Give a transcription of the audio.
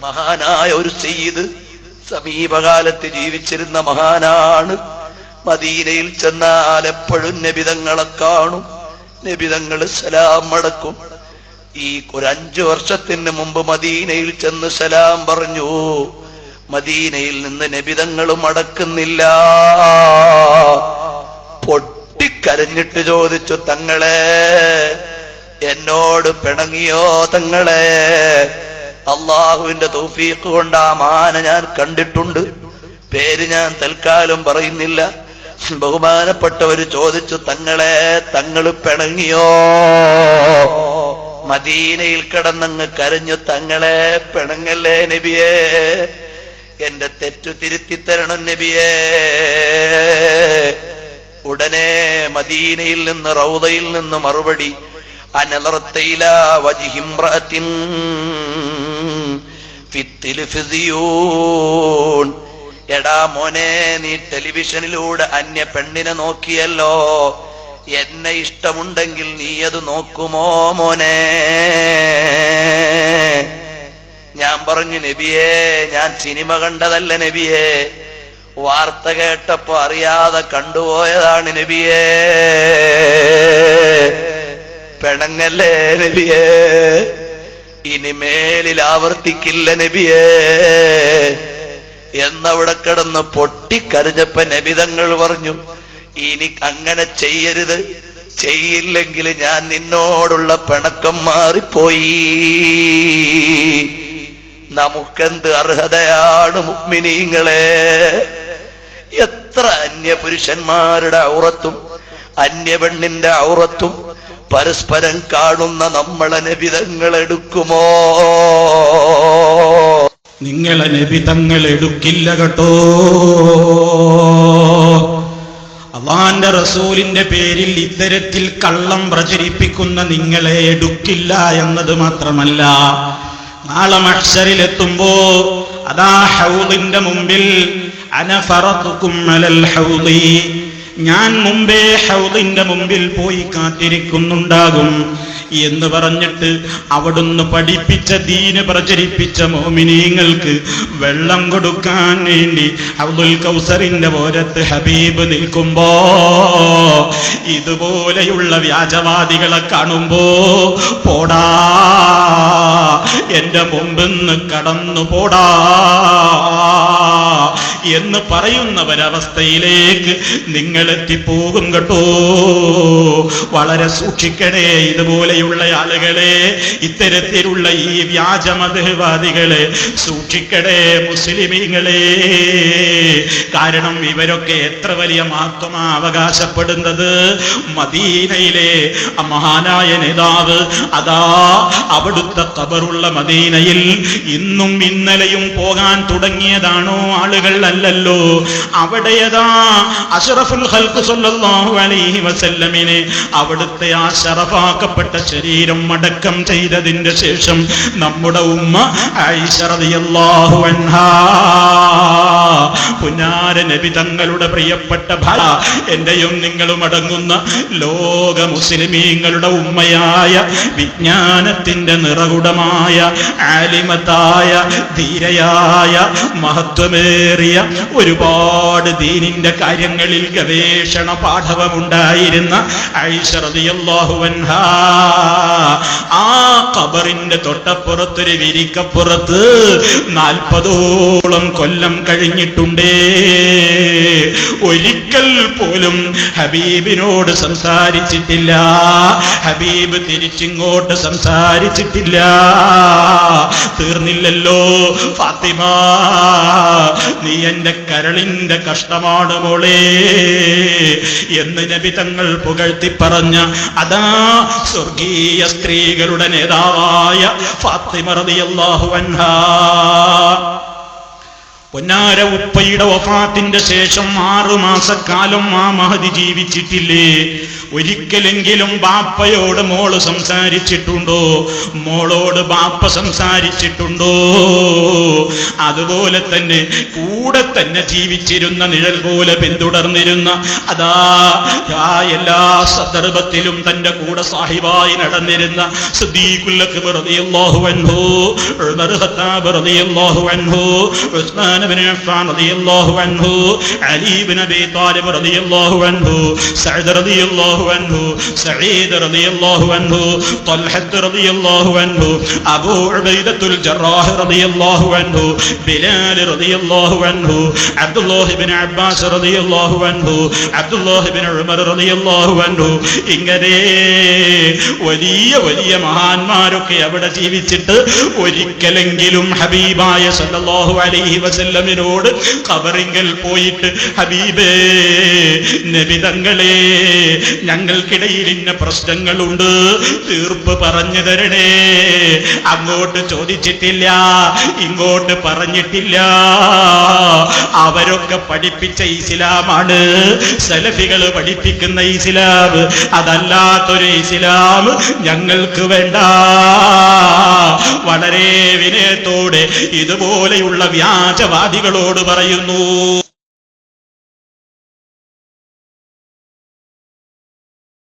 മഹാനായ ഒരു സയ്യിദ് സമീപകാലത്ത് ജീവിച്ചിരുന്ന മഹാനാണ്. മദീനയിൽ ചെന്നാൽ എപ്പോഴും നബിതങ്ങളെ കാണും, നബിതങ്ങൾ സലാം മടക്കും. ഈ ഒരു 5 വർഷത്തിന് മുമ്പ് മദീനയിൽ ചെന്ന് സലാം പറഞ്ഞു. മദീനയിൽ നിന്ന് നബിതങ്ങൾ മടക്കുന്നില്ല. പൊട്ടിക്കരഞ്ഞിട്ട് ചോദിച്ചു, തങ്ങളെ എന്നോട് പിണങ്ങിയോ തങ്ങളെ? അള്ളാഹുവിന്റെ തൗഫീഖ് കൊണ്ട് ആ മഹാനെ ഞാൻ കണ്ടിട്ടുണ്ട്. പേര് ഞാൻ തൽക്കാലം പറയുന്നില്ല. ബഹുമാനപ്പെട്ടവര് ചോദിച്ചു, തങ്ങളെ തങ്ങൾ പിണങ്ങിയോ? മദീനയിൽ കിടന്നങ്ങ് കരഞ്ഞു, തങ്ങളെ പിണങ്ങല്ലേ നബിയേ, എന്റെ തെറ്റു തിരുത്തി തരണം നബിയേ. ഉടനെ മദീനയിൽ നിന്ന് റൗദയിൽ നിന്ന് മറുപടി, അനലർത്തയില വജിഹിംറഅത്തിൻ ഫിത്തിൽഫിസിയൂൻ. എടാ മോനെ, നീ ടെലിവിഷനിലൂടെ അന്യ പെണ്ണിനെ നോക്കിയല്ലോ, എന്നെ ഇഷ്ടമുണ്ടെങ്കിൽ നീ അത് നോക്കുമോ മോനെ? ഞാൻ പറഞ്ഞു, നബിയേ ഞാൻ സിനിമ കണ്ടതല്ല നബിയേ, വാർത്ത കേട്ടപ്പോ അറിയാതെ കണ്ടുപോയതാണ് നബിയേ. പിണങ്ങല്ലേ നബിയേ, ഇനി മേലിൽ ആവർത്തിക്കില്ല നബിയേ എന്നവിടെ കിടന്ന് പൊട്ടിക്കരഞ്ഞപ്പോ നബിതങ്ങൾ പറഞ്ഞു, ഇനി അങ്ങനെ ചെയ്യരുത്, ചെയ്യില്ലെങ്കിൽ ഞാൻ നിന്നോടുള്ള പിണക്കം മാറിപ്പോയി. നമുക്കെന്ത് അർഹതയാണ് മുഅ്മിനീങ്ങളെ? എത്ര അന്യപുരുഷന്മാരുടെ ഔറത്തും അന്യപെണ്ണിന്റെ ഔറത്തും പരസ്പരം കാണുന്ന നമ്മളെ നബിതങ്ങൾ എടുക്കുമോ? നിങ്ങളെ നബിതങ്ങൾ എടുക്കില്ല കേട്ടോ. അല്ലാഹുവിന്റെ റസൂലിന്റെ പേരിൽ ഇത്തരത്തിൽ കള്ളം പ്രചരിപ്പിക്കുന്ന നിങ്ങളെ എടുക്കില്ല എന്നത് മാത്രമല്ല, നാളെ മഹ്ശറിലെത്തുമ്പോ അതാ ഹൗദിന്റെ മുമ്പിൽ അന ഫറതുകും അലൽ ഹൗദി, ഞാൻ മുമ്പേ ഹൗദിന്റെ മുമ്പിൽ പോയി കാത്തിരിക്കുന്നുണ്ടാകും എന്ന് പറഞ്ഞിട്ട് അവിടുന്ന് പഠിപ്പിച്ച ദീന് പ്രചരിപ്പിച്ച മോമിനീങ്ങൾക്ക് വെള്ളം കൊടുക്കാൻ വേണ്ടി അബ്ദുൽ കൗസറിന്റെ ഓരത്ത് ഹബീബ് നിൽക്കുമ്പോ ഇതുപോലെയുള്ള വ്യാജവാദികളെ കാണുമ്പോ പോടാ, എന്റെ മുമ്പിന്ന് കടന്നു പോടാ എന്ന് പറയുന്നവരവസ്ഥയിലേക്ക് നിങ്ങൾ എത്തിപ്പോകും കേട്ടോ. വളരെ സൂക്ഷിക്കണേ ഇതുപോലെയുള്ള ആളുകളെ, ഇത്തരത്തിലുള്ള ഈ വ്യാജമതവാദികളെ സൂക്ഷിക്കണേ മുസ്ലിമീങ്ങളെ. കാരണം ഇവരൊക്കെ എത്ര വലിയ മഹത്വമാ അവകാശപ്പെടുന്നത്. മദീനയിലെ മഹാനായ നേതാവ് അതാ അവിടുത്തെ ഖബറുള്ള മദീനയിൽ ഇന്നും ഇന്നലെയും പോകാൻ തുടങ്ങിയതാണോ ആളുകൾ? അല്ലല്ലോ. അവിടെയതാ അഷ്റഫുൽ ഖൽഖ് സ്വല്ലല്ലാഹു അലൈഹി വസല്ലമിനെ അവിടുത്തെ ആ ശറഫാക്കപ്പെട്ട ശരീരം അടക്കം ചെയ്തതിന്റെ ശേഷം നമ്മുടെ ഉമ്മ ആയിഷ റളിയല്ലാഹു അൻഹാ, പുന്നാര നബി തങ്ങളുടെ പ്രിയപ്പെട്ട ഭാര്യ, എന്റെയും നിങ്ങളും അടങ്ങുന്ന ലോക മുസ്ലിമീങ്ങളുടെ ഉമ്മയായ വിജ്ഞാനത്തിന്റെ നിറകുടമായ ആലിമത്തായ ധീരയായ മഹത്വമേറിയ ഒരുപാട് ദീനിന്റെ കാര്യങ്ങളിൽ ഗവേഷണ പാഠവമുണ്ടായിരുന്ന ആയിഷ റളിയല്ലാഹു അൻഹാ, ആ ഖബറിന്റെ തൊട്ടപ്പുറത്തൊരു വിരിക്കപ്പുറത്ത് 40ഓളം കൊല്ലം കഴിഞ്ഞിട്ടുണ്ടേ. ഒരിക്കൽ പോലും ഹബീബിനോട് സംസാരിച്ചിട്ടില്ല, ഹബീബ് തിരിച്ചിങ്ങോട്ട് സംസാരിച്ചിട്ടില്ല. തീർന്നില്ലല്ലോ ഫാത്തിമ, നീ എന്റെ കരളിന്റെ കഷ്ടമാണ് മോളെ എന്ന് നബി തങ്ങൾ പുകഴ്ത്തി പറഞ്ഞ അതാ സ്വർഗീയ സ്ത്രീകളുടെ നേതാവായ ഫാത്തിമ റളിയല്ലാഹു അൻഹാ. പൊന്നാര ഉപ്പയുടെ വഫാത്തിന്റെ ശേഷം 6 മാസക്കാലം ആ മഹദി ജീവിച്ചിട്ടില്ലേ? ഒരിക്കലെങ്കിലും ബാപ്പയോട് മോള് സംസാരിച്ചിട്ടുണ്ടോ? മോളോട് ബാപ്പ സംസാരിച്ചിട്ടുണ്ടോ? അതുപോലെ തന്നെ കൂടെ തന്നെ ജീവിച്ചിരുന്ന നിഴൽ പോലെ പിന്തുടർന്നിരുന്ന എല്ലാ സന്ദർഭത്തിലും തന്റെ കൂടെ സാഹിബായി നടന്നിരുന്ന സിദ്ദീഖുൽ അക്ബർ റളിയല്ലാഹു അൻഹു, ഉമർ ഖത്താബ് റളിയല്ലാഹു അൻഹു, ഉസ്മാൻ ഇബ്നു അഫ്ഫാൻ റളിയല്ലാഹു അൻഹു, അലി ഇബ്നു അബീ ത്വാലിബ് റളിയല്ലാഹു അൻഹു, സഅദ് റളിയല്ലാഹു അൻഹു, സഈദ് റളിയല്ലാഹു അൻഹു, ത്വൽഹത്ത് റളിയല്ലാഹു അൻഹു, അബൂ ഉബൈദത്തുൽ ജറാഹ് റളിയല്ലാഹു അൻഹു, ബിലാൽ റളിയല്ലാഹു അൻഹു, അബ്ദുല്ലാഹ് ഇബ്നു അബ്ബാസ് റളിയല്ലാഹു അൻഹു, അബ്ദുല്ലാഹ് ഇബ്നു ഉമർ റളിയല്ലാഹു അൻഹു. ഇങ്ങനെ വലിയ വലിയ മഹാന്മാരൊക്കെ അവിടെ ജീവിച്ചിട്ട് ഒരിക്കലെങ്കിലും ഹബീബായ സല്ലല്ലാഹു അലൈഹി വസല്ലമിനോട് ഖബറിങ്കൽ പോയിട്ട് ഹബീബേ നബി തങ്ങളെ ഞങ്ങൾക്കിടയിൽ ഇന്ന പ്രശ്നങ്ങളുണ്ട്, തീർപ്പ് പറഞ്ഞു തരണേ. അങ്ങോട്ട് ചോദിച്ചിട്ടില്ല, ഇങ്ങോട്ട് പറഞ്ഞിട്ടില്ല. അവരൊക്കെ പഠിപ്പിച്ച ഇസ്ലാമാണ് സലഫികൾ പഠിപ്പിക്കുന്ന ഇസ്ലാം. അതല്ലാത്തൊരു ഇസ്ലാം ഞങ്ങൾക്ക് വേണ്ട. വളരെ വിനയത്തോടെ ഇതുപോലെയുള്ള വ്യാജവാദികളോട് പറയുന്നു.